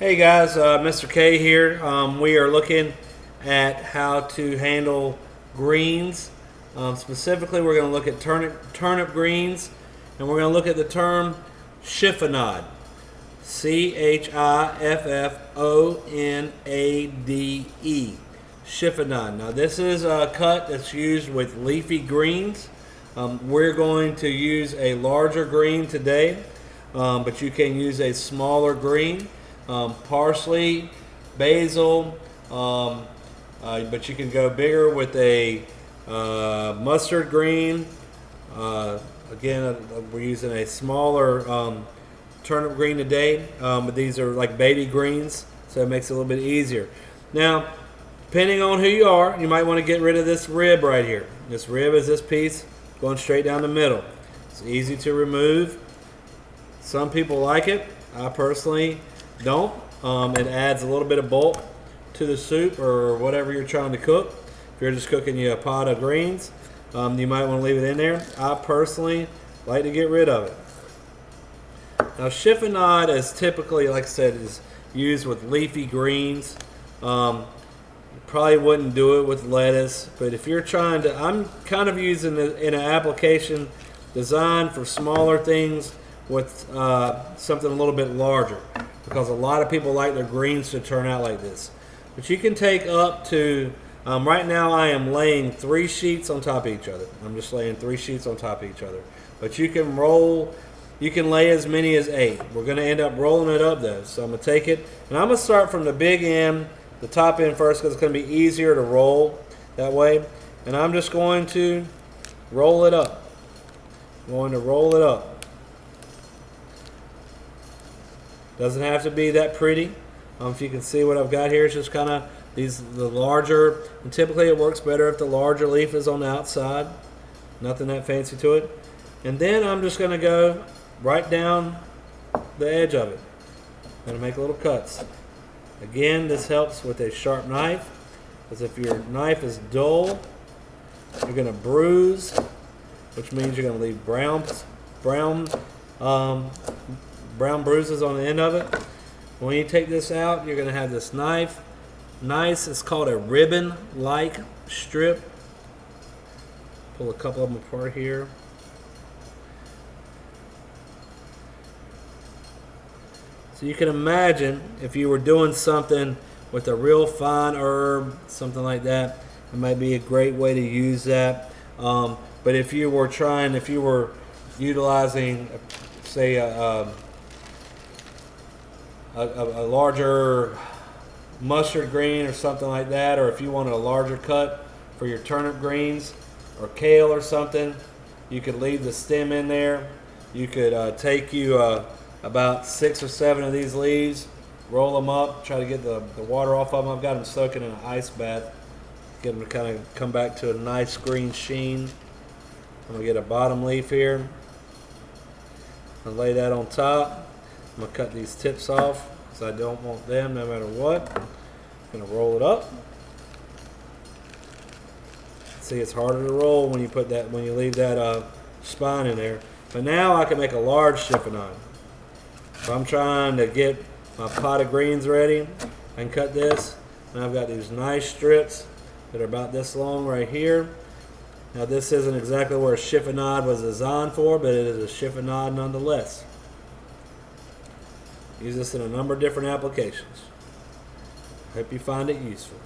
Hey guys, Mr. K here. We are looking at how to handle greens. Specifically, we're going to look at turnip greens, and we're going to look at the term chiffonade. Chiffonade. Chiffonade. Now, this is a cut that's used with leafy greens. We're going to use a larger green today, but you can use a smaller green. Parsley, basil, but you can go bigger with a mustard green. Again, we're using a smaller turnip green today, but these are like baby greens, so it makes it a little bit easier. Now, depending on who you are, you might want to get rid of this rib right here. This rib is this piece going straight down the middle. It's easy to remove. Some people like it. I personally don't. It adds a little bit of bulk to the soup or whatever you're trying to cook. If you're just cooking you a pot of greens, you might want to leave it in there. I personally like to get rid of it. Now, chiffonade is typically, like I said, is used with leafy greens. You probably wouldn't do it with lettuce, but if you're trying to, I'm kind of using it in an application designed for smaller things with something a little bit larger, because a lot of people like their greens to turn out like this. But you can take up to, right now I am laying 3 sheets on top of each other. I'm just laying 3 sheets on top of each other. But you can roll, you can lay as many as 8. We're going to end up rolling it up though. So I'm going to take it, and I'm going to start from the big end, the top end first, because it's going to be easier to roll that way. And I'm just going to roll it up. I'm going to roll it up. Doesn't have to be that pretty. If you can see what I've got here, it's just kind of the larger, and typically it works better if the larger leaf is on the outside. Nothing that fancy to it. And then I'm just going to go right down the edge of it. I'm going to make little cuts. Again, this helps with a sharp knife, because if your knife is dull, you're going to bruise, which means you're going to leave brown bruises on the end of it. When you take this out, you're going to have this knife. Nice, it's called a ribbon-like strip. Pull a couple of them apart here. So you can imagine if you were doing something with a real fine herb, something like that, it might be a great way to use that. But if you were utilizing, say, a larger mustard green or something like that, or if you wanted a larger cut for your turnip greens or kale or something, you could leave the stem in there. You could take you about 6 or 7 of these leaves, roll them up, try to get the water off of them. I've got them soaking in an ice bath, get them to kind of come back to a nice green sheen. I'm going to get a bottom leaf here. I'll lay that on top. I'm going to cut these tips off because I don't want them no matter what. I'm going to roll it up. See, it's harder to roll when you leave that spine in there. But now I can make a large chiffonade. If I'm trying to get my pot of greens ready, I can cut this, and I've got these nice strips that are about this long right here. Now, this isn't exactly where a chiffonade was designed for, but it is a chiffonade nonetheless. Use this in a number of different applications. Hope you find it useful.